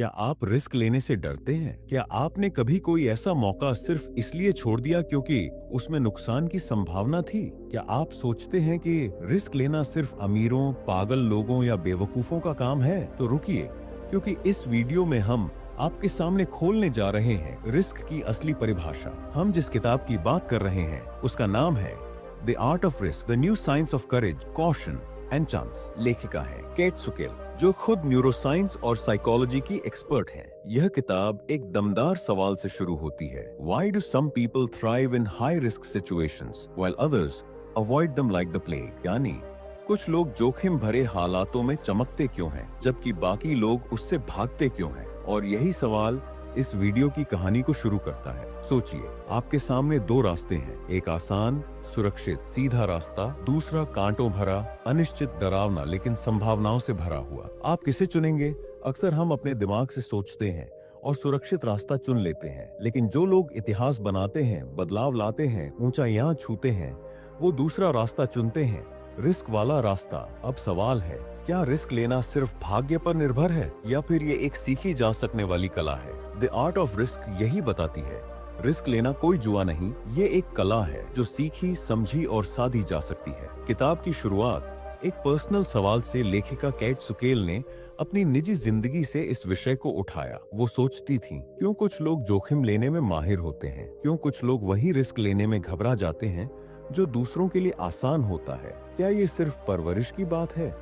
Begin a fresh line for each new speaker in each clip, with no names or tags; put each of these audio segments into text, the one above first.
क्या आप रिस्क लेने से डरते हैं? क्या आपने कभी कोई ऐसा मौका सिर्फ इसलिए छोड़ दिया क्योंकि उसमें नुकसान की संभावना थी? क्या आप सोचते हैं कि रिस्क लेना सिर्फ अमीरों, पागल लोगों या बेवकूफों का काम है? तो रुकिए, क्योंकि इस वीडियो में हम आपके सामने खोलने जा रहे हैं रिस्क की असली परिभाषा। हम जिस किताब की बात कर रहे हैं उसका नाम है the art of risk, the new science of courage, caution and chance. लेखिका है केट सुकेल, जो खुद न्यूरोसाइंस और साइकोलॉजी की एक्सपर्ट हैं। यह किताब एक दमदार सवाल से शुरू होती है। Why do some people thrive in high risk situations while others avoid them like the plague? यानी कुछ लोग जोखिम भरे हालातों में चमकते क्यों हैं, जबकि बाकी लोग उससे भागते क्यों हैं? और यही सवाल इस वीडियो की कहानी को शुरू करता है। सोचिए, आपके सामने दो रास्ते हैं, एक आसान, सुरक्षित, सीधा रास्ता, दूसरा कांटों भरा, अनिश्चित, डरावना लेकिन संभावनाओं से भरा हुआ। आप किसे चुनेंगे? अक्सर हम अपने दिमाग से सोचते हैं और सुरक्षित रास्ता चुन लेते हैं, लेकिन जो लोग इतिहास बनाते हैं, बदलाव लाते हैं, ऊंचाइयां छूते हैं, वो दूसरा रास्ता चुनते हैं, रिस्क वाला रास्ता। अब सवाल है, क्या रिस्क लेना सिर्फ भाग्य पर निर्भर है या फिर ये एक सीखी जा सकने वाली कला है? द आर्ट ऑफ रिस्क यही बताती है, रिस्क लेना कोई जुआ नहीं, ये एक कला है जो सीखी, समझी और साधी जा सकती है। किताब की शुरुआत एक पर्सनल सवाल से लेखिका केट सुकेल ने अपनी निजी जिंदगी से इस विषय को उठाया। वो सोचती थीं, क्यों कुछ लोग जोखिम लेने में माहिर होते हैं? क्यों कुछ लोग वही रिस्क लेने में घबरा जाते हैं जो दूसरों के लिए आसान होता है? क्या ये सिर्फ परवरिश की बात है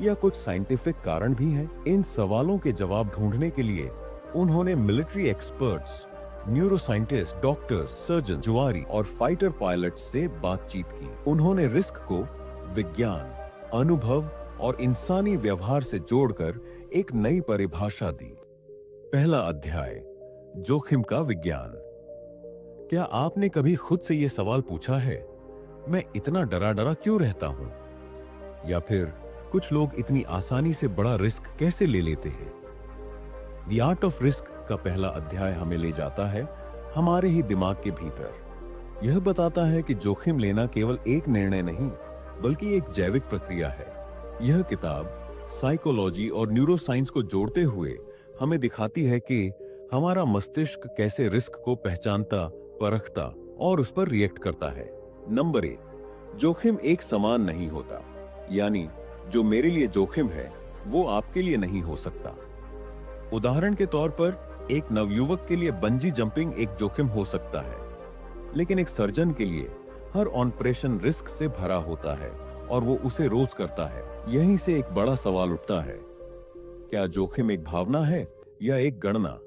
या कुछ साइंटिफिक कारण भी है? इन सवालों के जवाब ढूंढने के लिए उन्होंने military experts, neuroscientist, doctors, surgeon, जुआरी और फाइटर पायलट से बातचीत की। उन्होंने रिस्क को विज्ञान, अनुभव और इंसानी व्यवहार से जोड़कर एक नई परिभाषा दी। पहला अध्याय, जोखिम का विज्ञान। क्या आपने कभी खुद से ये सवाल पूछा है, मैं इतना डरा डरा क्यों रहता हूं? या फिर कुछ लोग इतनी आसानी से बड़ा रिस्क कैसे ले लेते हैं? द आर्ट ऑफ रिस्क का पहला अध्याय हमें ले जाता है हमारे ही दिमाग के भीतर। यह बताता है कि जोखिम लेना केवल एक निर्णय नहीं, बल्कि एक जैविक प्रक्रिया है। यह किताब साइकोलॉजी और न्यूरोसाइंस को जोड़ते हुए हमें दिखाती है कि हमारा मस्तिष्क कैसे रिस्क को पहचानता, परखता और उस पर रिएक्ट करता है। नंबर 1, जोखिम एक समान नहीं होता। यानी जो मेरे लिए जोखिम है वो आपके लिए नहीं हो सकता। उदाहरण के तौर पर एक नवयुवक के लिए बंजी जंपिंग एक जोखिम हो सकता है, लेकिन एक सर्जन के लिए हर ऑपरेशन रिस्क से भरा होता है और वो उसे रोज करता है। यहीं से एक बड़ा सवाल उठता है, क्या जोखिम एक भावना है या एक गणना?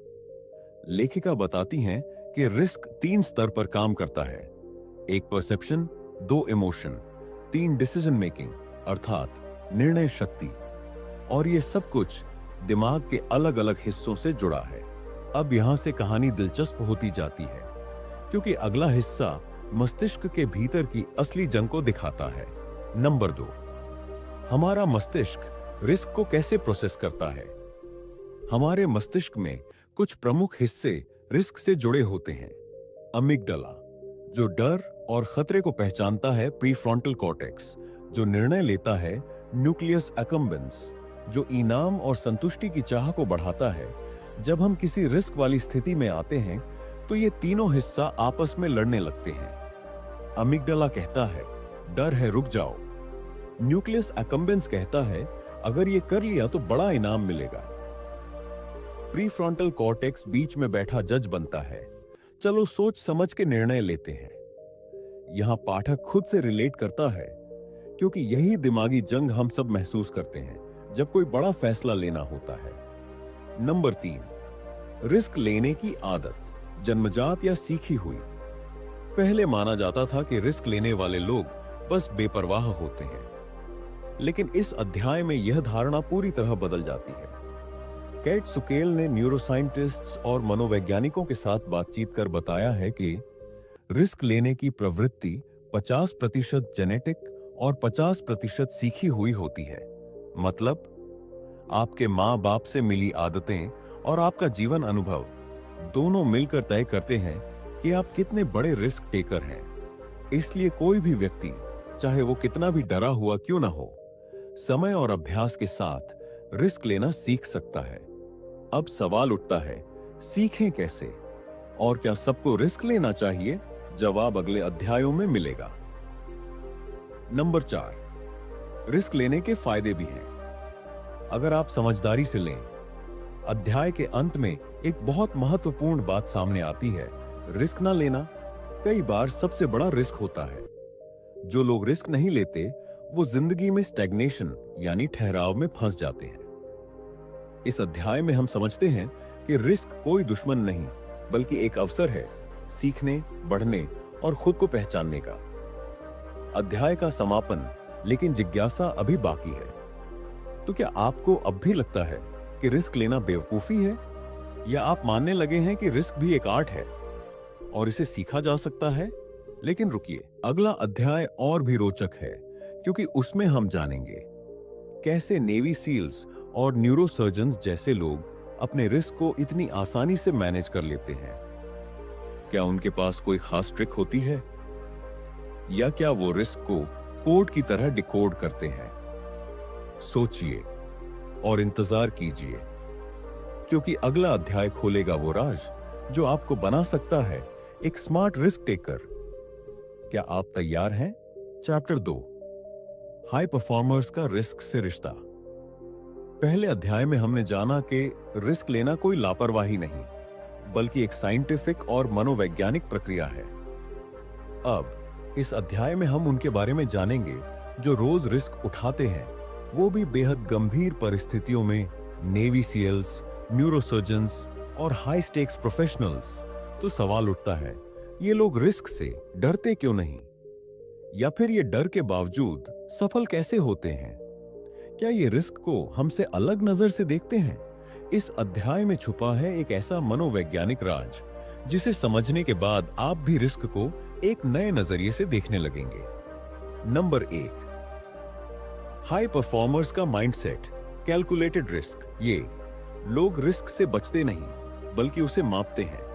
लेखिका बताती हैं कि रिस्क 3 स्तर पर काम करता है। 1 परसेप्शन, 2 इमोशन, 3 डिसीजन मेकिंग अर्थात निर्णय शक्ति। और ये सब कुछ दिमाग के अलग अलग हिस्सों से जुड़ा है। अब यहां से कहानी दिलचस्प होती जाती है, क्योंकि अगला हिस्सा मस्तिष्क के भीतर की असली जंग को दिखाता है। नंबर 2, हमारा मस्तिष्क रिस्क को कैसे प्रोसेस करता है। हमारे मस्तिष्क में कुछ प्रमुख हिस्से रिस्क से जुड़े होते हैं। अमिगडाला, जो डर और खतरे को पहचानता है। प्रीफ्रंटल कॉर्टेक्स, जो निर्णय लेता है। न्यूक्लियस अकम्बेंस, जो इनाम और संतुष्टि की चाह को बढ़ाता है। जब हम किसी रिस्क वाली स्थिति में आते हैं तो ये तीनों हिस्सा आपस में लड़ने लगते हैं। अमिगडाला कहता है, डर है, रुक जाओ। न्यूक्लियस अकम्बेंस कहता है, अगर ये कर लिया तो बड़ा इनाम मिलेगा। प्रीफ्रंटल कॉर्टेक्स बीच में बैठा जज बनता है, चलो सोच समझ के निर्णय लेते हैं। यहां पाठक खुद से रिलेट करता है, क्योंकि यही दिमागी जंग हम सब महसूस करते हैं जब कोई बड़ा फैसला लेना होता है। नंबर 3, रिस्क लेने की आदत, जन्मजात या सीखी हुई। पहले माना जाता था कि रिस्क लेने वाले लोग बस बेपरवाह होते हैं, लेकिन इस अध्याय में यह धारणा पूरी तरह बदल जाती है। केट सुकेल ने न्यूरोसाइंटिस्ट्स और मनोवैज्ञानिकों के साथ बातचीत कर बताया है कि रिस्क लेने की प्रवृत्ति 50% जेनेटिक और 50% सीखी हुई होती है। मतलब आपके माँ बाप से मिली आदतें और आपका जीवन अनुभव दोनों मिलकर तय करते हैं कि आप कितने बड़े रिस्क टेकर हैं। इसलिए कोई भी व्यक्ति, चाहे वो कितना भी डरा हुआ क्यों ना हो, समय और अभ्यास के साथ रिस्क लेना सीख सकता है। अब सवाल उठता है, सीखें कैसे और क्या सबको रिस्क लेना चाहिए? जवाब अगले अध्यायों में मिलेगा। नंबर 4, रिस्क लेने के फायदे भी हैं। अगर आप समझदारी से लें, अध्याय के अंत में एक बहुत महत्वपूर्ण बात सामने आती है। रिस्क ना लेना कई बार सबसे बड़ा रिस्क होता है। जो लोग रिस्क नहीं लेते वो जिंदगी में स्टैग्नेशन यानी ठहराव में फंस जाते हैं। इस अध्याय में हम समझते हैं कि रिस्क कोई दुश्मन नहीं बल्कि एक अवसर है सीखने, बढ़ने और खुद को पहचानने का। अध्याय का समापन, लेकिन जिज्ञासा अभी बाकी है। तो क्या आपको अब भी लगता है कि रिस्क लेना बेवकूफी है, या आप मानने लगे हैं कि रिस्क भी एक आर्ट है और इसे सीखा जा सकता है? लेकिन रुकिए, अगला अध्याय और भी रोचक है, क्योंकि उसमें हम जानेंगे कैसे नेवी सील्स और न्यूरोसर्जन्स जैसे लोग अपने रिस्क को इतनी आसानी से मैनेज कर लेते हैं। क्या उनके पास कोई खास ट्रिक होती है, या क्या वो रिस्क को कोड की तरह डिकोड करते हैं? सोचिए और इंतजार कीजिए, क्योंकि अगला अध्याय खोलेगा वो राज जो आपको बना सकता है एक स्मार्ट रिस्क टेकर। क्या आप तैयार हैं? चैप्टर 2, हाई परफॉर्मर्स का रिस्क से रिश्ता। पहले अध्याय में हमने जाना कि रिस्क लेना कोई लापरवाही नहीं बल्कि एक साइंटिफिक और मनोवैज्ञानिक प्रक्रिया है। अब इस अध्याय में हम उनके बारे में जानेंगे जो रोज रिस्क उठाते हैं, वो भी बेहद गंभीर परिस्थितियों में। नेवी सील्स, न्यूरोसर्जन्स और हाई स्टेक्स प्रोफेशनल्स। तो सवाल उठता है, ये लोग रिस्क से डरते क्यों नहीं, या फिर ये डर के बावजूद सफल कैसे होते हैं? क्या ये रिस्क को हमसे अलग नजर से देखते हैं? इस अध्याय में छुपा है एक ऐसा मनोवैज्ञानिक राज जिसे समझने के बाद आप भी रिस्क को एक नए नजरिए से देखने लगेंगे। नंबर 1, हाई परफॉर्मर्स का माइंडसेट, कैलकुलेटेड रिस्क। ये लोग रिस्क से बचते नहीं बल्कि उसे मापते हैं।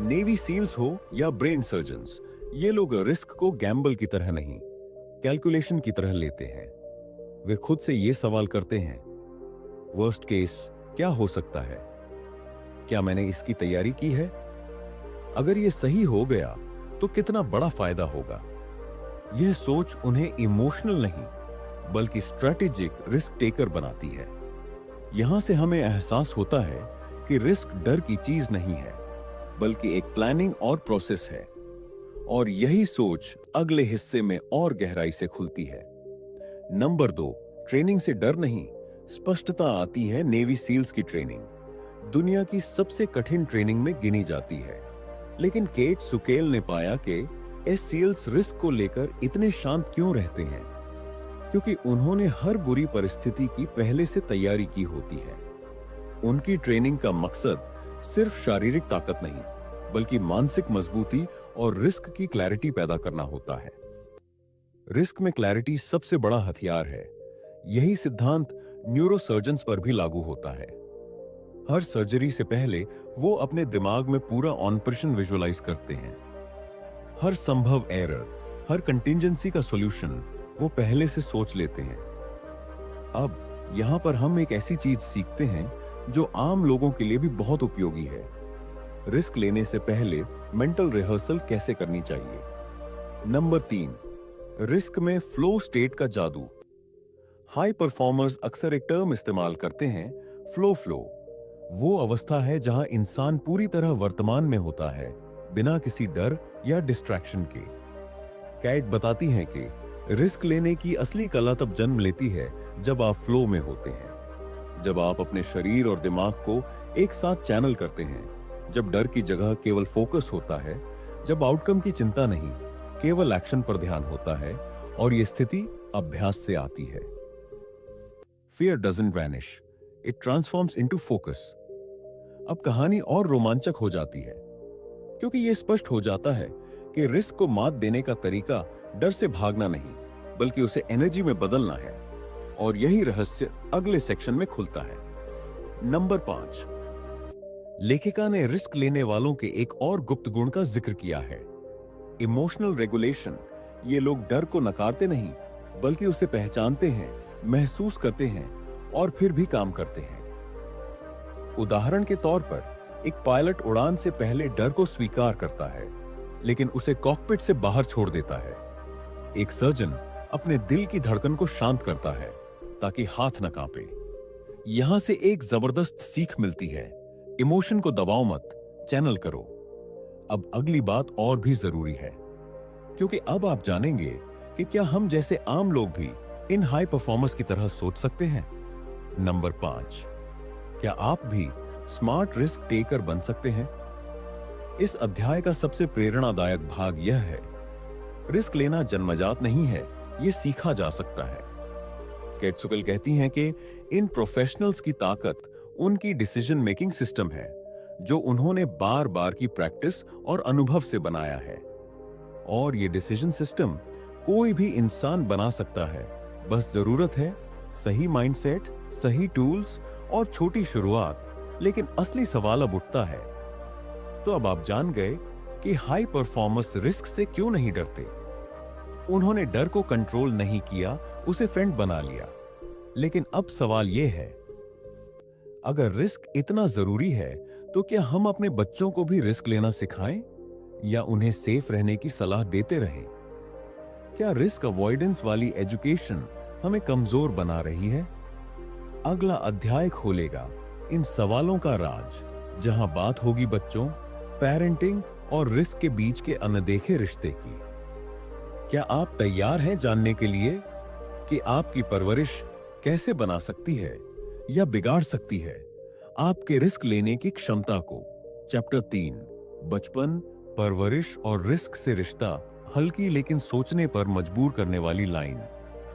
नेवी सील्स हो या ब्रेन सर्जन्स, ये लोग रिस्क को गैम्बल की तरह नहीं, कैलकुलेशन की तरह लेते हैं। वे खुद से ये सवाल करते हैं, वर्स्ट केस क्या हो सकता है? क्या मैंने इसकी तैयारी की है? अगर ये सही हो गया तो कितना बड़ा फायदा होगा? यह सोच उन्हें इमोशनल नहीं बल्कि स्ट्रेटेजिक रिस्क टेकर बनाती है। यहां से हमें एहसास होता है कि रिस्क डर की चीज नहीं है बल्कि एक प्लानिंग और प्रोसेस है, और यही सोच अगले हिस्से में और गहराई से खुलती है। नंबर 2, ट्रेनिंग से डर नहीं, स्पष्टता आती है। नेवी सील्स की ट्रेनिंग दुनिया की सबसे कठिन ट्रेनिंग में गिनी जाती है, लेकिन केट सुकेल ने पाया कि ये सील्स रिस्क को लेकर इतने शांत क्यों रहते हैं, क्योंकि उन्होंने हर बुरी परिस्थिति की पहले से तैयारी की होती है। उनकी ट्रेनिंग का मकसद सिर्फ शारीरिक ताकत नहीं बल्कि मानसिक मजबूती और रिस्क की क्लैरिटी पैदा करना होता है। रिस्क में क्लैरिटी सबसे बड़ा हथियार है। यही सिद्धांत न्यूरोसर्जन्स पर भी लागू होता है। हर सर्जरी से पहले वो अपने दिमाग में पूरा ऑपरेशन विजुअलाइज करते हैं। हर संभव एरर, हर कंटिंजेंसी का सॉल्यूशन वो पहले से सोच लेते हैं। अब यहां पर हम एक ऐसी चीज सीखते हैं जो आम लोगों के लिए भी बहुत उपयोगी है। रिस्क लेने से पहले मेंटल रिहर्सल कैसे करनी चाहिए। नंबर 3, रिस्क में फ्लो स्टेट का जादू। हाई परफॉर्मर्स अक्सर एक टर्म इस्तेमाल करते हैं, फ्लो। वो अवस्था है जहां इंसान पूरी तरह वर्तमान में होता है, बिना किसी डर या डिस्ट्रैक्शन के। कैट बताती हैं कि रिस्क लेने की असली कला तब जन्म लेती है जब आप फ्लो में होते हैं, जब आप अपने शरीर और दिमाग को एक साथ चैनल करते हैं, जब डर की जगह केवल फोकस होता है, जब आउटकम की चिंता नहीं केवल एक्शन पर ध्यान होता है, और यह स्थिति अभ्यास से आती है। Fear doesn't vanish, it transforms into focus। अब कहानी और रोमांचक हो जाती है, क्योंकि यह स्पष्ट हो जाता है कि रिस्क को मात देने का तरीका डर से भागना नहीं बल्कि उसे एनर्जी में बदलना है, और यही रहस्य अगले सेक्शन में खुलता है। नंबर 5, लेखिका ने रिस्क लेने वालों के एक और गुप्त गुण का जिक्र किया है, इमोशनल रेगुलेशन। ये लोग डर को नकारते नहीं बल्कि उसे पहचानते हैं, महसूस करते हैं और फिर भी काम करते हैं। उदाहरण के तौर पर, एक पायलट उड़ान से पहले डर को स्वीकार करता है, लेकिन उसे कॉकपिट से बाहर छोड़ देता है। एक सर्जन अपने दिल की धड़कन को शांत करता है ताकि हाथ न कांपे। यहां से एक जबरदस्त सीख मिलती है, इमोशन को दबाओ मत, चैनल करो। अब अगली बात और भी जरूरी है, क्योंकि अब आप जानेंगे कि क्या हम जैसे आम लोग भी इन हाई परफॉर्मर्स की तरह सोच सकते हैं। नंबर 5, क्या आप भी स्मार्ट रिस्क टेकर बन सकते हैं? इस अध्याय का सबसे प्रेरणादायक भाग यह है, रिस्क लेना जन्मजात नहीं है, यह सीखा जा सकता है। केट्सुकेल कहती हैं कि इन प्रोफेशनल्स की ताकत उनकी डिसीजन मेकिंग सिस्टम है, जो उन्होंने बार बार की प्रैक्टिस और अनुभव से बनाया है। और ये डिसीजन सिस्टम कोई भी इंसान बना सकता है, बस जरूरत है सही माइंडसेट, सही टूल्स और छोटी शुरुआत। लेकिन असली सवाल अब उठता है, तो अब आप जान गए कि हाई परफॉर्मर्स रिस्क से क्यों नहीं डरते। उन्होंने डर को कंट्रोल नहीं किया, उसे फ्रेंड बना लिया। लेकिन अब सवाल यह है, अगर रिस्क इतना जरूरी है, तो क्या हम अपने बच्चों को भी रिस्क लेना सिखाएं या उन्हें सेफ रहने की सलाह देते रहें? क्या रिस्क अवॉइडेंस वाली एजुकेशन हमें कमजोर बना रही है? अगला अध्याय खोलेगा इन सवालों का राज, जहां बात होगी बच्चों, पेरेंटिंग और रिस्क के बीच के अनदेखे रिश्ते की। क्या आप तैयार हैं जानने के लिए कि आपकी परवरिश कैसे बना सकती है या बिगाड़ सकती है आपके रिस्क लेने की क्षमता को? चैप्टर 3, बचपन, परवरिश और रिस्क से रिश्ता, हल्की लेकिन सोचने पर मजबूर करने वाली लाइन।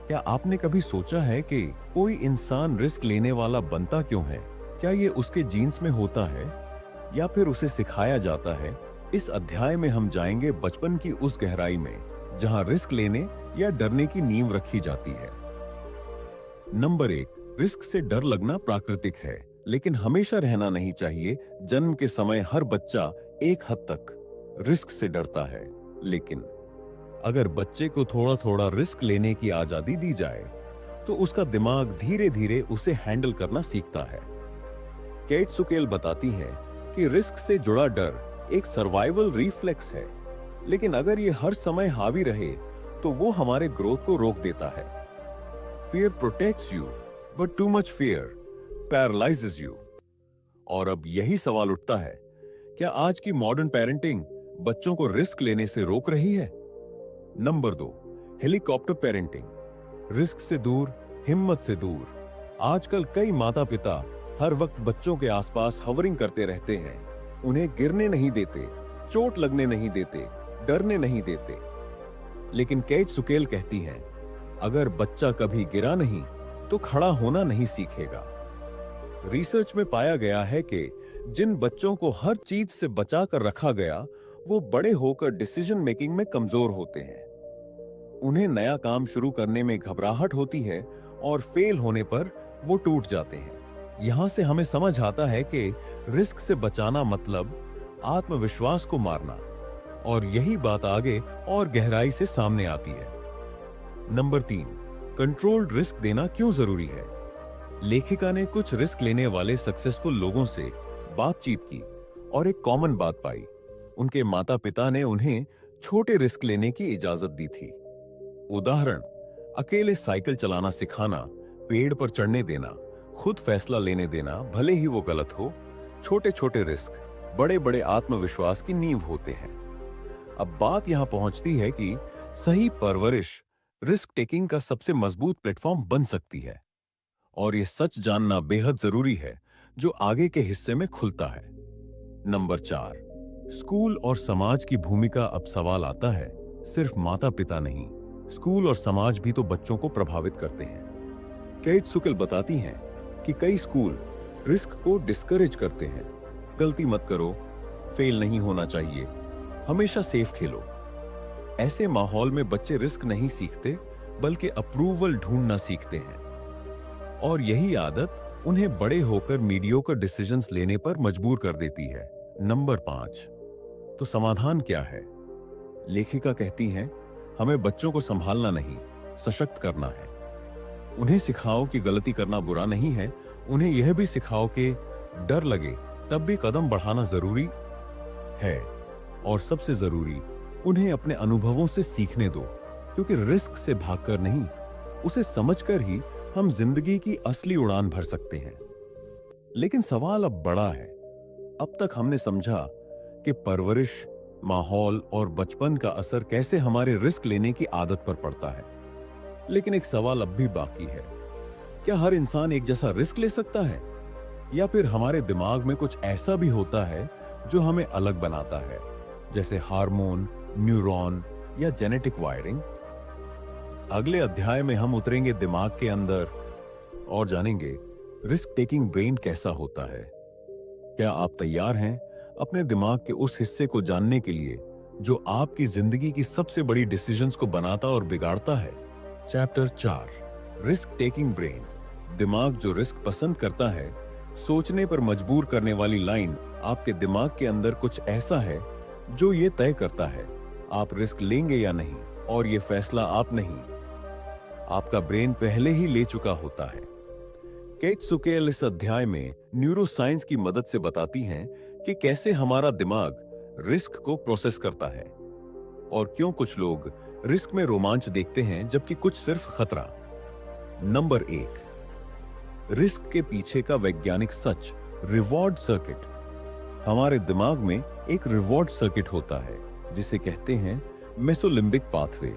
क्या आपने कभी सोचा है कि कोई इंसान रिस्क लेने वाला बनता क्यों है? क्या ये उसके जीन्स में होता है या फिर उसे सिखाया जाता है? इस अध्याय में हम जाएंगे बचपन की उस गहराई में जहां रिस्क लेने या डरने की नींव रखी जाती है। नंबर 1, रिस्क से डर लगना प्राकृतिक है, लेकिन हमेशा रहना नहीं चाहिए। जन्म के समय हर बच्चा एक हद तक रिस्क से डरता है, लेकिन अगर बच्चे को थोड़ा थोड़ा रिस्क लेने की आजादी दी जाए, तो उसका दिमाग धीरे धीरे उसे हैंडल करना सीखता है। केट्सुकेल बताती है कि रिस्क से जुड़ा डर एक सर्वाइवल रिफ्लेक्स है, लेकिन अगर यह हर समय हावी रहे, तो वो हमारे ग्रोथ को रोक देता है। Fear protects you, but too much fear paralyzes you. और अब यही सवाल उठता है, क्या आज की मॉडर्न पेरेंटिंग बच्चों को रिस्क लेने से रोक रही है? नंबर 2, हेलीकॉप्टर पेरेंटिंग, रिस्क से दूर, हिम्मत से दूर। आजकल कई माता पिता हर वक्त बच्चों के आसपास हवरिंग करते रहते हैं, उन्हें गिरने नहीं देते, चोट लगने नहीं देते, डरने नहीं देते। लेकिन केट्सुकेल कहती हैं, अगर बच्चा कभी गिरा नहीं, तो खड़ा होना नहीं सीखेगा। रिसर्च में पाया गया है कि जिन बच्चों को हर चीज से बचा कर रखा गया, वो बड़े होकर डिसीजन मेकिंग में कमजोर होते हैं। उन्हें नया काम शुरू करने में घबराहट होती है और फेल होने पर वो टूट जाते हैं। यहां से हमें समझ आता है कि रिस्क से बचाना मतलब आत्मविश्वास को मारना, और यही बात आगे और गहराई से सामने आती है। नंबर 3, कंट्रोल्ड रिस्क देना क्यों जरूरी है? लेखिका ने कुछ रिस्क लेने वाले सक्सेसफुल लोगों से बातचीत की और एक कॉमन बात पाई। उनके माता पिता ने उन्हें छोटे रिस्क लेने की इजाजत दी थी। उदाहरण, अकेले साइकिल चलाना सिखाना, पेड़ पर चढ़ने देना, खुद फैसला लेने देना, भले ही वो गलत हो। छोटे छोटे रिस्क बड़े बड़े आत्मविश्वास की नींव होते हैं। अब बात यहां पहुंचती है कि सही परवरिश रिस्क टेकिंग का सबसे मजबूत प्लेटफॉर्म बन सकती है, और यह सच जानना बेहद जरूरी है, जो आगे के हिस्से में खुलता है। नंबर 4, स्कूल और समाज की भूमिका। अब सवाल आता है, सिर्फ माता पिता नहीं, स्कूल और समाज भी तो बच्चों को प्रभावित करते हैं। केट्सुकेल बताती हैं कि कई स्कूल रिस्क को डिस्करेज करते हैं। गलती मत करो, फेल नहीं होना चाहिए, हमेशा सेफ खेलो। ऐसे माहौल में बच्चे रिस्क नहीं सीखते, बल्कि अप्रूवल ढूंढना सीखते हैं, और यही आदत उन्हें बड़े होकर मीडियोकर डिसीजंस लेने पर मजबूर कर देती है। नंबर 5, तो समाधान क्या है? लेखिका कहती हैं, हमें बच्चों को संभालना नहीं, सशक्त करना है। उन्हें सिखाओ कि गलती करना बुरा नहीं है, उन्हें यह भी सिखाओ कि डर लगे तब भी कदम बढ़ाना जरूरी है, और सबसे जरूरी, उन्हें अपने अनुभवों से सीखने दो, क्योंकि रिस्क से भागकर नहीं, उसे समझकर ही हम जिंदगी की असली उड़ान भर सकते हैं। लेकिन सवाल अब बड़ा है। अब तक हमने समझा कि परवरिश, माहौल और बचपन का असर कैसे हमारे रिस्क लेने की आदत पर पड़ता है। लेकिन एक सवाल अब भी बाकी है, क्या हर इंसान एक जैसा रिस्क ले सकता है, या फिर हमारे दिमाग में कुछ ऐसा भी होता है जो हमें अलग बनाता है, जैसे हार्मोन, न्यूरॉन या जेनेटिक वायरिंग? अगले अध्याय में हम उतरेंगे दिमाग के अंदर और जानेंगे रिस्क टेकिंग ब्रेन कैसा होता है। क्या आप तैयार हैं अपने दिमाग के उस हिस्से को जानने के लिए जो आपकी जिंदगी की सबसे बड़ी डिसीजंस को बनाता और बिगाड़ता है? Chapter 4, risk taking brain. दिमाग जो रिस्क पसंद करता है, सोचने पर मजबूर करने वाली लाइन आपके दिमाग के अंदर कुछ ऐसा है जो ये तय करता है आप रिस्क लेंगे या नहीं, और ये फैसला आप नहीं, आपका ब्रेन पहले ही ले चुका होता है। केट सुकेल इस अध्याय में न्यूरोसाइंस की मदद से बताती हैं कि कैसे हमारा दिमाग रिस्क को प्रोसेस करता है, और क्यों कुछ लोग रिस्क में रोमांच देखते हैं जबकि कुछ सिर्फ खतरा। नंबर 1, रिस्क के पीछे का वैज्ञानिक सच, रिवॉर्ड सर्किट। हमारे दिमाग में एक रिवॉर्ड सर्किट होता है जिसे कहते हैं मेसोलिम्बिक पाथवे।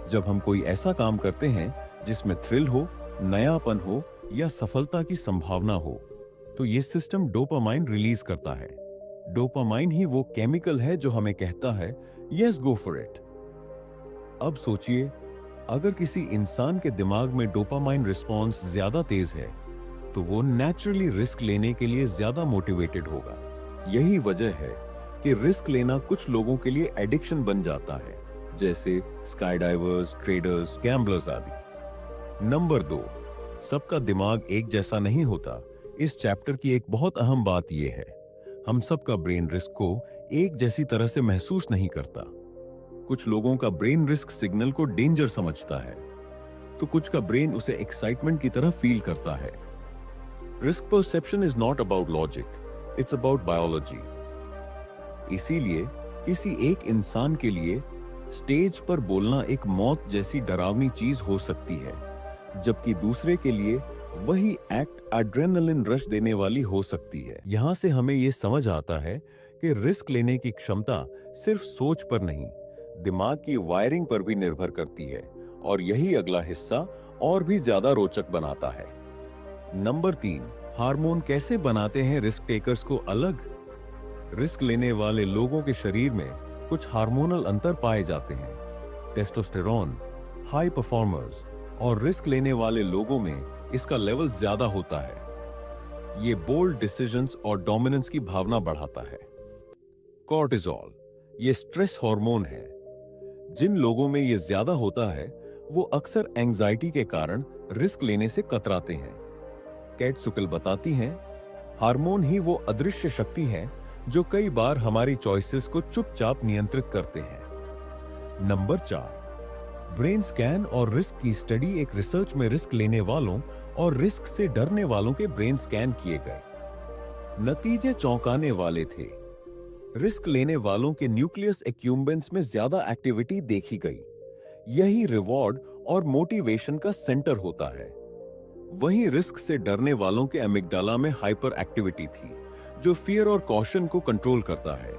जब हम कोई ऐसा काम करते हैं जिसमें थ्रिल हो, नयापन हो या सफलता की संभावना हो, तो ये सिस्टम डोपामाइन रिलीज करता है। डोपामाइन ही वो केमिकल है जो हमें कहता है यस, गो फॉर इट। अब सोचिए, अगर किसी इंसान के दिमाग में डोपामाइन रिस्पॉन्स ज्यादा तेज है तो वो नेचुरली रिस्क लेने के लिए ज्यादा मोटिवेटेड होगा। यही वजह है कि रिस्क लेना कुछ लोगों के लिए एडिक्शन बन जाता है, जैसे स्काई डाइवर्स, ट्रेडर्स, गैम्बलर्स आदि। नंबर 2, सबका दिमाग एक जैसा नहीं होता। इस चैप्टर की एक बहुत अहम बात यह है, हम सबका ब्रेन रिस्क को एक जैसी तरह से महसूस नहीं करता। कुछ लोगों का ब्रेन रिस्क सिग्नल को डेंजर समझता है, तो कुछ का ब्रेन उसे एक्साइटमेंट की तरह फील करता है। Risk perception is not about logic, it's about biology. इसीलिए किसी एक इंसान के लिए स्टेज पर बोलना एक मौत जैसी डरावनी चीज हो सकती है, जबकि दूसरे के लिए वही एक्ट एड्रेनलिन रश देने वाली हो सकती है। यहां से हमें यह समझ आता है कि रिस्क लेने की क्षमता सिर्फ सोच पर नहीं, दिमाग की वायरिंग पर भी निर्भर करती है, और यही अगला हिस्सा और भी ज्यादा रोचक बनाता है। नंबर 3, हार्मोन कैसे बनाते हैं रिस्क टेकर्स को अलग? रिस्क लेने वाले लोगों के शरीर में कुछ हार्मोनल अंतर पाए जाते हैं। टेस्टोस्टेरोन, हाई परफॉर्मर्स, और रिस्क लेने वाले लोगों में इसका लेवल ज्यादा होता है। ये बोल्ड डिसीजंस और डोमिनेंस की भावना बढ़ाता है। कॉर्टिसोल, ये स्ट्रेस हार्मोन है। जिन लोगों में ये ज्यादा होता है वो अक्सर एंजाइटी के कारण रिस्क लेने से कतराते हैं। केट सुकेल बताती हैं, हार्मोन ही वो अदृश्य शक्ति है जो कई बार हमारी चॉइसेस को चुपचाप नियंत्रित करते हैं। नंबर 4, ब्रेन स्कैन और रिस्क की स्टडी। एक रिसर्च में रिस्क लेने वालों और रिस्क से डरने वालों के ब्रेन स्कैन किए गए। नतीजे चौंकाने वाले थे। रिस्क लेने वालों के न्यूक्लियस एक्यूम्बेंस में ज्यादा एक्टिविटी देखी गई। यही रिवॉर्ड और मोटिवेशन का सेंटर होता है। वहीं रिस्क से डरने वालों के एमिगडाला में हाइपर एक्टिविटी थी, जो फियर और कॉशन को कंट्रोल करता है।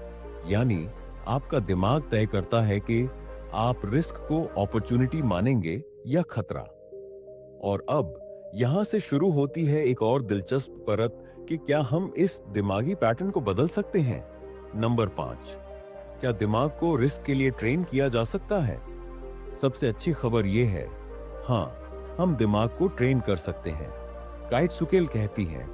यानी आपका दिमाग तय करता है कि आप रिस्क को अपॉर्चुनिटी मानेंगे या खतरा। और अब यहां से शुरू होती है एक और दिलचस्प परत कि क्या हम इस दिमागी पैटर्न को बदल सकते हैं। नंबर 5, क्या दिमाग को रिस्क के लिए ट्रेन किया जा सकता है? सबसे अच्छी खबर यह है, हाँ, हम दिमाग को ट्रेन कर सकते हैं। केट सुकेल कहती हैं,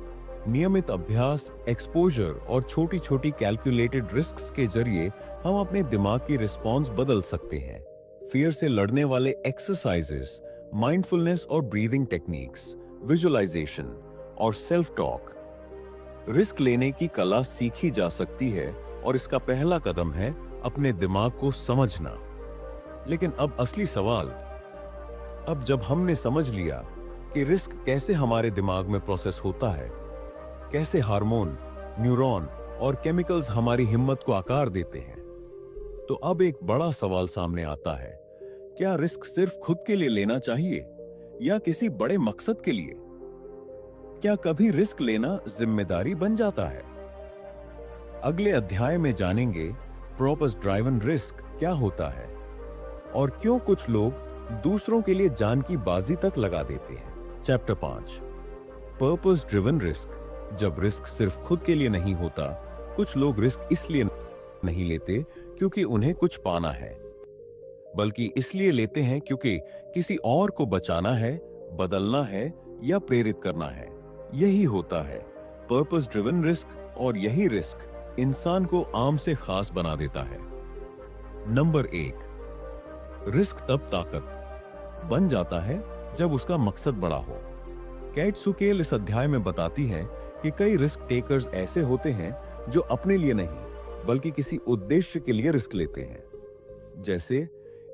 नियमित अभ्यास, एक्सपोजर और छोटी छोटी कैलकुलेटेड रिस्क्स के जरिए हम अपने दिमाग की रिस्पॉन्स बदल सकते हैं। फियर से लड़ने वाले एक्सरसाइजेस, माइंडफुलनेस और ब्रीदिंग टेक्निक्स, विजुअलाइजेशन और सेल्फ टॉक। रिस्क लेने की कला सीखी जा सकती है, और इसका पहला कदम है अपने दिमाग को समझना। लेकिन अब असली सवाल, अब जब हमने समझ लिया कि रिस्क कैसे हमारे दिमाग में प्रोसेस होता है, कैसे हार्मोन, न्यूरॉन और केमिकल्स हमारी हिम्मत को आकार देते हैं। तो अब एक बड़ा सवाल सामने आता है, क्या रिस्क सिर्फ खुद के लिए लेना चाहिए या किसी बड़े मकसद के लिए? क्या कभी रिस्क लेना जिम्मेदारी बन जाता है? अगले अध्याय में जानेंगे पर्पस ड्राइवन रिस्क क्या होता है और क्यों कुछ लोग दूसरों के लिए जान की बाजी तक लगा देते हैं। Chapter 5, purpose driven risk. जब रिस्क सिर्फ खुद के लिए नहीं होता, कुछ लोग रिस्क इसलिए नहीं लेते क्योंकि उन्हें कुछ पाना है, बल्कि इसलिए लेते हैं क्योंकि किसी और को बचाना है, बदलना है या प्रेरित करना है। यही होता है पर्पस ड्रिवन रिस्क, और यही रिस्क इंसान को आम से खास बना देता है। नंबर 1, रिस्क तब ताकत बन जाता है जब उसका मकसद बड़ा हो। कैट सुकेल इस अध्याय में बताती है कि कई रिस्क टेकर्स ऐसे होते हैं जो अपने लिए नहीं बल्कि किसी उद्देश्य के लिए रिस्क लेते हैं। जैसे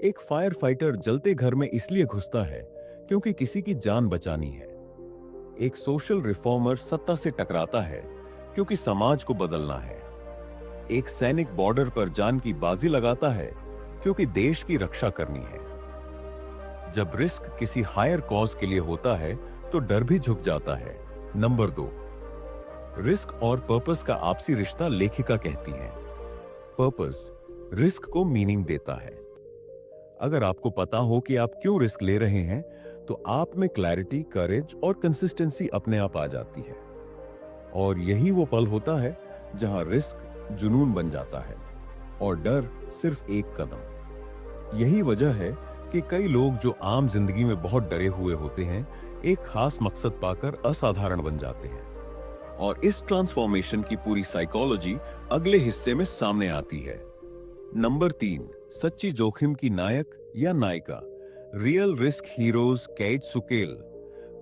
एक फायर फाइटर जलते घर में इसलिए घुसता है क्योंकि किसी की जान बचानी है। एक सोशल रिफॉर्मर सत्ता से टकराता है क्योंकि समाज को बदलना है। एक सैनिक बॉर्डर पर जान की बाजी लगाता है क्योंकि देश की रक्षा करनी है। जब रिस्क किसी हायर कॉज के लिए होता है तो डर भी झुक जाता है। नंबर 2, रिस्क और पर्पस का आपसी रिश्ता। लेखिका कहती है, पर्पस रिस्क को मीनिंग देता है। अगर आपको पता हो कि आप क्यों रिस्क ले रहे हैं, तो आप में क्लैरिटी, करेज और कंसिस्टेंसी अपने आप आ जाती है। और यही वो पल होता है जहां रिस्क जुनून बन जाता है और डर सिर्फ एक कदम। यही वजह है कि कई लोग जो आम जिंदगी में बहुत डरे हुए होते हैं, एक खास मकसद पाकर असाधारण बन जाते हैं। और इस ट्रांसफॉर्मेशन की पूरी साइकोलॉजी अगले हिस्से में सामने आती है। नंबर 3, सच्ची जोखिम की नायक या नायिका। Real risk heroes. कैट सुकेल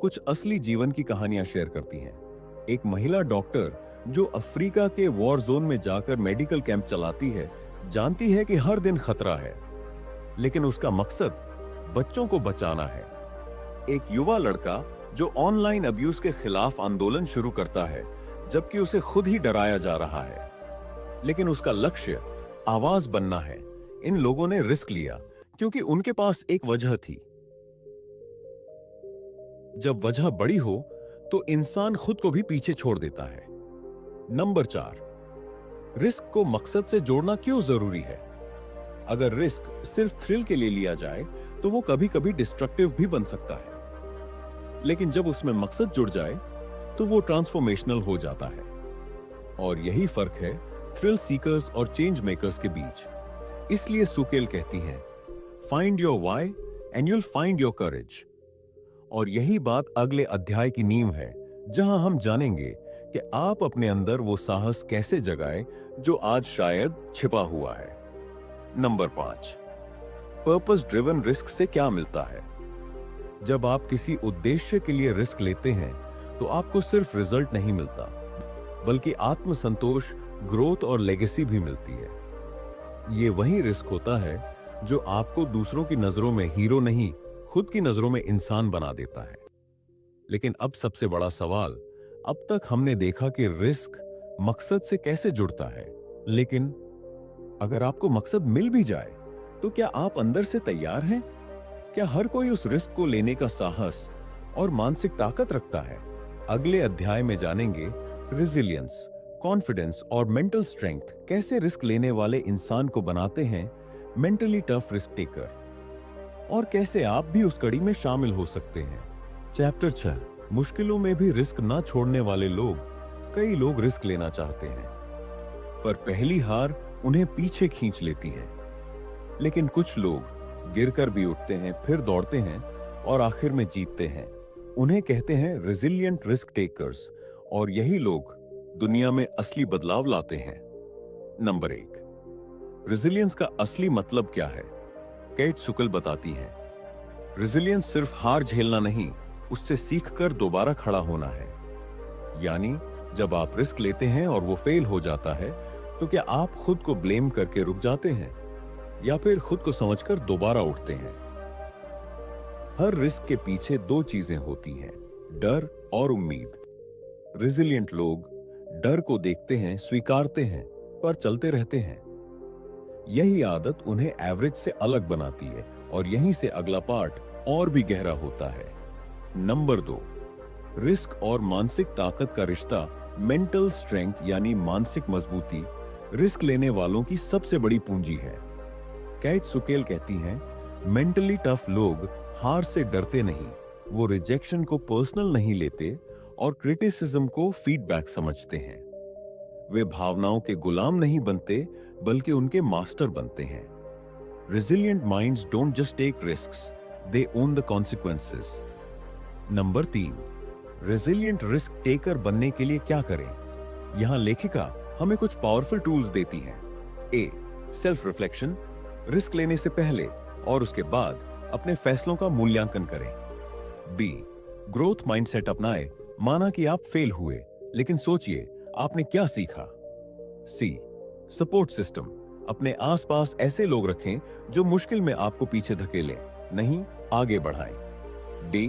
कुछ असली जीवन की कहानियां शेयर करती हैं। एक महिला डॉक्टर जो अफ्रीका के वॉर जोन में जाकर मेडिकल कैंप चलाती है, जानती है कि हर दिन खतरा है, लेकिन उसका मकसद बच्चों को बचाना है। एक युवा लड़का जो ऑनलाइन अब्यूज के खिलाफ आंदोलन शुरू करता है, जबकि उसे खुद ही डराया जा रहा है, लेकिन उसका लक्ष्य आवाज बनना है। इन लोगों ने रिस्क लिया क्योंकि उनके पास एक वजह थी। जब वजह बड़ी हो तो इंसान खुद को भी पीछे छोड़ देता है। नंबर 4, रिस्क को मकसद से जोड़ना क्यों जरूरी है। अगर रिस्क सिर्फ थ्रिल के लिए लिया जाए तो वो कभी कभी डिस्ट्रक्टिव भी बन सकता है, लेकिन जब उसमें मकसद जुड़ जाए तो वो ट्रांसफॉर्मेशनल हो जाता है। और यही फर्क है थ्रिल सीकर्स और चेंज मेकर्स के बीच। इसलिए सुकेल कहती हैं, find your why and you'll find your करेज। और यही बात अगले अध्याय की नींव है, जहां हम जानेंगे कि आप अपने अंदर वो साहस कैसे जगाएं जो आज शायद छिपा हुआ है। नंबर 5, पर्पस ड्रिवन रिस्क से क्या मिलता है। जब आप किसी उद्देश्य के लिए रिस्क लेते हैं तो आपको सिर्फ रिजल्ट नहीं मिलता, बल्कि आत्मसंतोष, ग्रोथ और लेगेसी भी मिलती है। ये वही रिस्क होता है जो आपको दूसरों की नजरों में हीरो नहीं, खुद की नजरों में इंसान बना देता है। लेकिन अब सबसे बड़ा सवाल, अब तक हमने देखा कि रिस्क मकसद से कैसे जुड़ता है, लेकिन अगर आपको मकसद मिल भी जाए तो क्या आप अंदर से तैयार हैं? क्या हर कोई उस रिस्क को लेने का साहस और मानसिक ताकत रखता है? अगले अध्याय में जानेंगे रेजिलियंस, कॉन्फिडेंस और मेंटल स्ट्रेंथ कैसे रिस्क लेने वाले इंसान को बनाते हैं मेंटली टफ रिस्क टेकर, और कैसे आप भी उस कड़ी में शामिल हो सकते हैं। चैप्टर 6, मुश्किलों में भी रिस्क ना छोड़ने वाले लोग। कई लोग रिस्क लेना चाहते हैं, पर पहली हार उन्हें पीछे खींच लेती है। लेकिन कुछ लोग गिरकर भी उठते हैं, फिर दौड़ते हैं और आखिर में जीतते हैं। उन्हें कहते हैं रेजिलिएंट रिस्क टेकर्स, और यही लोग दुनिया में असली बदलाव लाते हैं। नंबर 1, रेजिलियंस का असली मतलब क्या है। कैट सुकेल बताती है, रेजिलियंस सिर्फ हार झेलना नहीं, उससे सीखकर दोबारा खड़ा होना है। यानी जब आप रिस्क लेते हैं और वो फेल हो जाता है, तो क्या आप खुद को ब्लेम करके रुक जाते हैं या फिर खुद को समझकर दोबारा उठते हैं? हर रिस्क के पीछे दो चीजें होती हैं, डर और उम्मीद। रिजिलियंट लोग डर को देखते हैं, स्वीकारते हैं, पर चलते रहते हैं। यही आदत उन्हें एवरेज से अलग बनाती है और यहीं से अगला पार्ट और भी गहरा होता है। नंबर 2, रिस्क और मानसिक ताकत का रिश्ता। मेंटल स्ट्रेंथ यानी मानसिक मजबूती रिस्क लेने वालों की सबसे बड़ी पूंजी है। कैट सुकेल कहती हैं, मेंटली टफ लोग हार से डरते नहीं, वो रिजेक्शन को पर्सनल नहीं लेते और क्रिटिसिज्म को फीडबैक समझते हैं। वे भावनाओं के गुलाम नहीं बनते बल्कि उनके मास्टर बनते हैं। Resilient minds don't just take risks, they own the consequences. Number 3, resilient risk taker बनने के लिए क्या करें? यहां लेखिका हमें कुछ पावरफुल टूल्स देती हैं। A, सेल्फ रिफ्लेक्शन, रिस्क लेने से पहले और उसके बाद अपने फैसलों का मूल्यांकन करें। B, ग्रोथ माइंडसेट अपनाएं, माना कि आप फेल हुए, लेकिन सोचिए आपने क्या सीखा। C, सपोर्ट सिस्टम, अपने आसपास ऐसे लोग रखें जो मुश्किल में आपको पीछे धकेलें, नहीं आगे बढ़ाएं। D,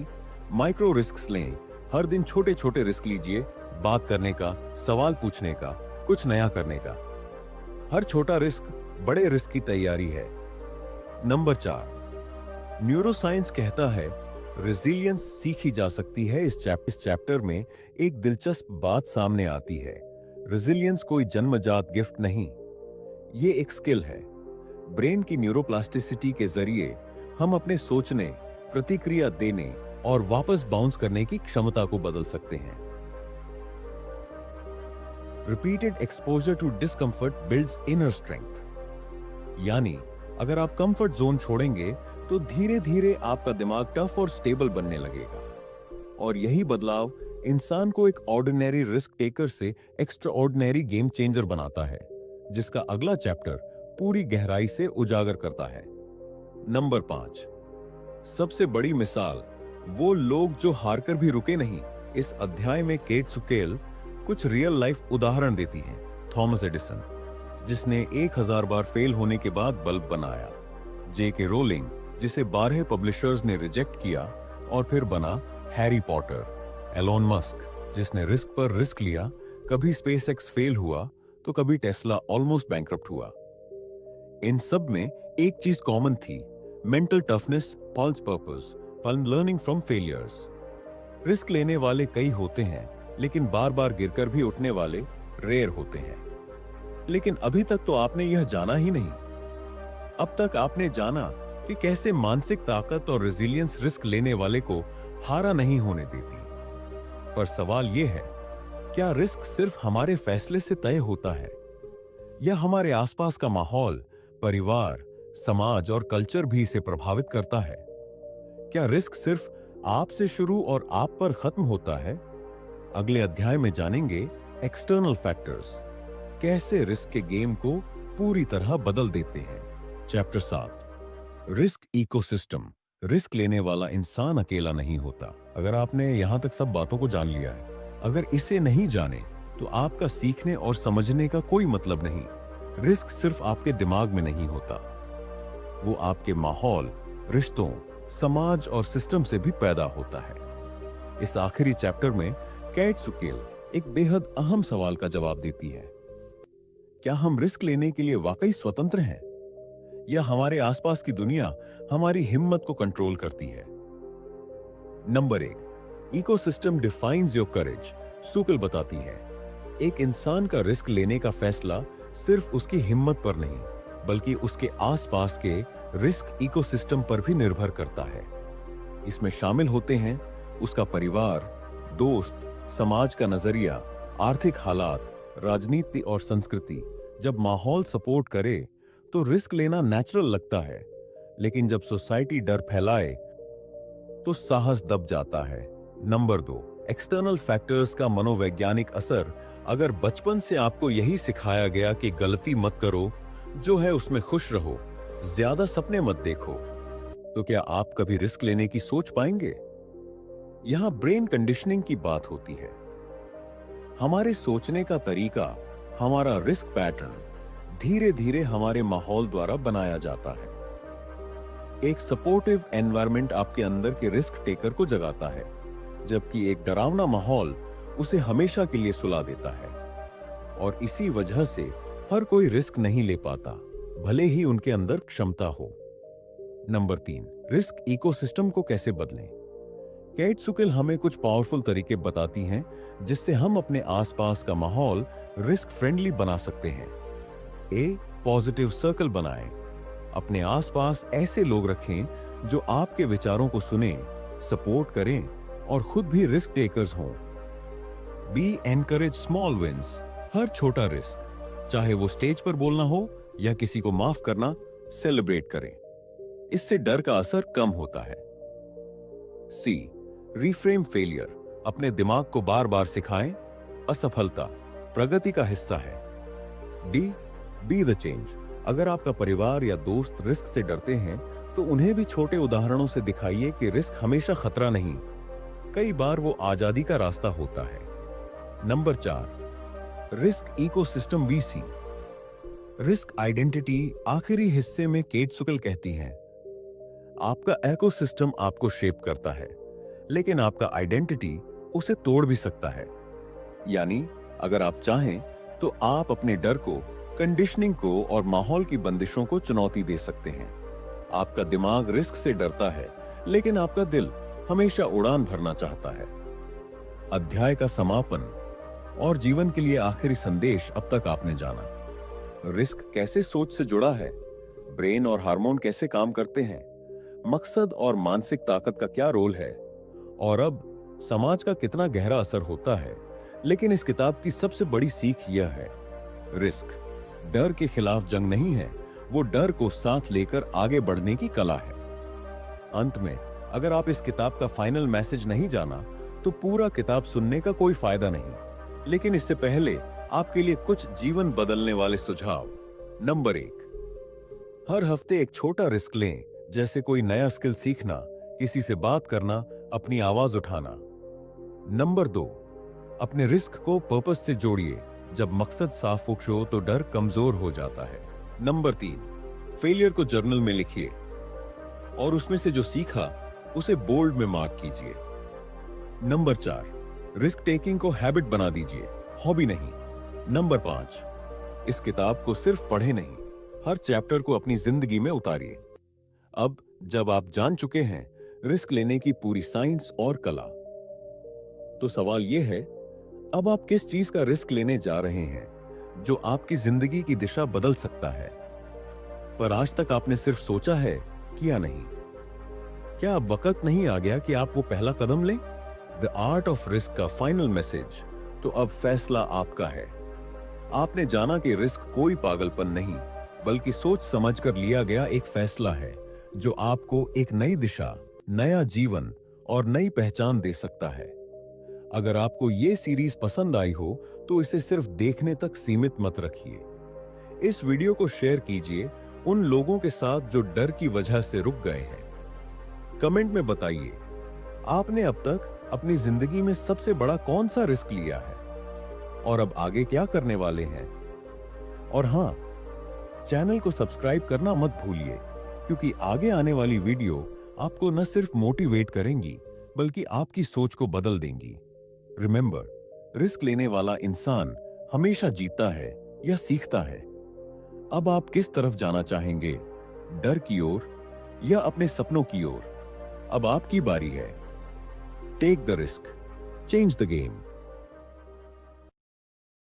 माइक्रो रिस्क्स लें, हर दिन छोटे छोटे रिस्क लीजिए, बात करने का, सवाल पूछने का, कुछ नया करने का। हर छोटा रिस्क बड़े रिस्क की तैयारी है। नंबर 4, न्यूरोसाइंस कहता है रेजिलियंस सीखी जा सकती है। इस चैप्टर में एक दिलचस्प बात सामने आती है। रेजिलियंस कोई जन्मजात गिफ्ट नहीं, ये एक स्किल है। ब्रेन की न्यूरोप्लास्टिसिटी के जरिए हम अपने सोचने, प्रतिक्रिया देने और वापस बाउंस करने की क्षमता को बदल सकते हैं। Repeated exposure to discomfort builds inner strength, यानी अगर आप कंफर्ट जोन छोड़ेंगे तो धीरे धीरे आपका दिमाग टफ और स्टेबल बनने लगेगा। और यही बदलाव इंसान को एक ऑर्डिनरी रिस्क टेकर से एक्स्ट्रा ऑर्डिनरी गेम चेंजर बनाता है, जिसका अगला चैप्टर पूरी गहराई से उजागर करता है। नंबर 5, सबसे बड़ी मिसाल, वो लोग जो हारकर भी रुके नहीं। इस अध्याय में केट सुकेल कुछ रियल लाइफ उदाहरण देती हैं। थॉमस एडिसन, जिसने 1000 बार फेल होने के बाद बल्ब बनाया। J.K. रोलिंग, जिसे 12 पब्लिशर्स ने रिजेक्ट किया और फिर बना हैरी पॉटर। एलोन मस्क, जिसने रिस्क पर रिस्क लिया, कभी स्पेसएक्स फेल हुआ तो कभी टेस्ला ऑलमोस्ट बैंकरप्ट हुआ। इन सब में एक चीज कॉमन थी, mental toughness, pulse purpose, learning from failures. Risk लेने वाले कई होते हैं, लेकिन बार बार गिरकर भी उठने वाले रेयर होते हैं। लेकिन अभी तक तो आपने यह जाना ही नहीं। अब तक आपने जाना कि कैसे मानसिक ताकत और रेजिलियंस रिस्क लेने वाले को हारा नहीं होने देती। पर सवाल यह है, क्या रिस्क सिर्फ हमारे फैसले से तय होता है, या हमारे आसपास का माहौल, परिवार, समाज और कल्चर भी इसे प्रभावित करता है? क्या रिस्क सिर्फ आपसे शुरू और आप पर खत्म होता है? अगले अध्याय में जानेंगे एक्सटर्नल फैक्टर्स कैसे रिस्क के गेम को पूरी तरह बदल देते हैं। Chapter 7, risk ecosystem. रिस्क लेने वाला इंसान अकेला नहीं होता। अगर आपने यहां तक सब बातों को जान लिया है, अगर इसे नहीं जाने तो आपका सीखने और समझने का कोई मतलब नहीं। रिस्क सिर्फ आपके दिमाग में नहीं होता, वो आपके माहौल, रिश्तों, समाज और सिस्टम से भी पैदा होता है। इस आखिरी चैप्टर में कैट सुकेल एक बेहद अहम सवाल का जवाब देती है। क्या हम रिस्क लेने के लिए वाकई स्वतंत्र हैं, या हमारे आसपास की दुनिया हमारी हिम्मत को कंट्रोल करती है? नंबर 1, इकोसिस्टम डिफाइंस योर करेज। सुकेल बताती है, एक इंसान का रिस्क लेने का फैसला सिर्फ उसकी हिम्मत पर नहीं, बल्कि उसके आसपास के रिस्क इकोसिस्टम पर भी निर्भर करता है। इसमें शामिल होते हैं उसका परिवार, दोस्त, समाज का नजरिया, आर्थिक हालात, राजनीति और संस्कृति। जब माहौल सपोर्ट करे तो रिस्क लेना नेचुरल लगता है, लेकिन जब सोसाइटी डर फैलाए तो साहस दब जाता है। नंबर 2, एक्सटर्नल फैक्टर्स का मनोवैज्ञानिक असर। अगर बचपन से आपको यही सिखाया गया कि गलती मत करो, जो है उसमें खुश रहो, ज्यादा सपने मत देखो, तो क्या आप कभी रिस्क लेने की सोच पाएंगे? यहां ब्रेन कंडीशनिंग की बात होती है। हमारे सोचने का तरीका, हमारा रिस्क पैटर्न धीरे धीरे हमारे माहौल द्वारा बनाया जाता है। एक सपोर्टिव एनवायरनमेंट आपके अंदर के रिस्क टेकर को जगाता है, जबकि एक डरावना माहौल उसे हमेशा के लिए सुला देता है। और इसी वजह से हर कोई रिस्क नहीं ले पाता, भले ही उनके अंदर क्षमता हो। नंबर 3, रिस्क इकोसिस्टम को कैसे बदलें। केट सुकिल हमें कुछ पावरफुल तरीके बताती हैं जिससे हम अपने आसपास का माहौल रिस्क फ्रेंडली बना सकते हैं। ए, पॉजिटिव सर्कल बनाएं। अपने आसपास ऐसे लोग रखें जो आपके विचारों को सुने, सपोर्ट करें और खुद भी रिस्क टेकर्स हों। B, encourage small wins. हर छोटा रिस्क, चाहे वो स्टेज पर बोलना हो या किसी को माफ करना, सेलिब्रेट करें। इससे डर का असर कम होता है। सी, रिफ्रेम फेलियर। अपने दिमाग को बार बार सिखाएं, असफलता प्रगति का हिस्सा है। D, be the change. अगर आपका परिवार या दोस्त रिस्क से डरते हैं तो उन्हें भी छोटे उदाहरणों से दिखाइए कि रिस्क हमेशा खतरा नहीं, कई बार वो आजादी का रास्ता होता है। Number 4, risk ecosystem VC. Risk identity आखिरी हिस्से में केट सुकिल कहती हैं, आपका इकोसिस्टम आपको शेप करता है, लेकिन आपका आइडेंटिटी उसे तोड़ भी सकता है। यानी अगर आप चाहें तो आप अपने डर को, कंडीशनिंग को और माहौल की बंदिशों को चुनौती दे सकते हैं। आपका दिमाग रिस्क से डरता है, लेकिन आपका दिल हमेशा उड़ान भरना चाहता है। अध्याय का समापन और जीवन के लिए आखिरी संदेश अब तक आपने जाना। रिस्क कैसे सोच से जुड़ा है, ब्रेन और हार्मोन कैसे काम करते हैं, मकसद और मानसिक ताकत का क्या रोल है, और अब समाज का कितना गहरा असर होता है। लेकिन इस किताब की सबसे बड़ी सीख यह है, रिस्क डर के खिलाफ जंग नहीं है, वो डर को साथ लेकर आगे बढ़ने की कला है। अंत में, अगर आप इस किताब का फाइनल मैसेज नहीं जाना तो पूरा किताब सुनने का कोई फायदा नहीं। लेकिन इससे पहले आपके लिए कुछ जीवन बदलने वाले सुझाव। नंबर 1, हर हफ्ते एक छोटा रिस्क लें, जैसे कोई नया स्किल सीखना, किसी से बात करना, अपनी आवाज उठाना। नंबर 2, अपने रिस्क को पर्पस से जोड़िए। जब मकसद साफ हो तो डर कमजोर हो जाता है। नंबर 3, फेलियर को जर्नल में लिखिए और उसमें से जो सीखा उसे बोल्ड में मार्क कीजिए। नंबर 4, रिस्क टेकिंग को हैबिट बना दीजिए, हॉबी नहीं। नंबर 5, इस किताब को सिर्फ पढ़े नहीं, हर चैप्टर को अपनी जिंदगी में उतारिए। अब जब आप जान चुके हैं रिस्क लेने की पूरी साइंस और कला, तो सवाल यह है, अब आप किस चीज का रिस्क लेने जा रहे हैं जो आपकी जिंदगी की दिशा बदल सकता है? पर आज तक आपने सिर्फ सोचा है, किया नहीं। क्या अब वक्त नहीं आ गया कि आप वो पहला कदम लें? द आर्ट ऑफ रिस्क का फाइनल मैसेज, तो अब फैसला आपका है। आपने जाना कि रिस्क कोई पागलपन नहीं, बल्कि सोच समझकर लिया गया एक फैसला है जो आपको एक नई दिशा, नया जीवन और नई पहचान दे सकता है। अगर आपको ये सीरीज पसंद आई हो तो इसे सिर्फ देखने तक सीमित मत रखिए। इस वीडियो को शेयर कीजिए उन लोगों के साथ जो डर की वजह से रुक गए हैं। कमेंट में बताइए, आपने अब तक अपनी जिंदगी में सबसे बड़ा कौन सा रिस्क लिया है और अब आगे क्या करने वाले हैं। और हां, चैनल को सब्सक्राइब करना मत भूलिए, क्योंकि आगे आने वाली वीडियो आपको न सिर्फ मोटिवेट करेंगी बल्कि आपकी सोच को बदल देंगी। रिमेंबर, रिस्क लेने वाला इंसान हमेशा जीतता है या सीखता है। अब आप किस तरफ जाना चाहेंगे, डर की ओर या अपने सपनों की ओर? अब आपकी बारी है। Take the risk, change the game.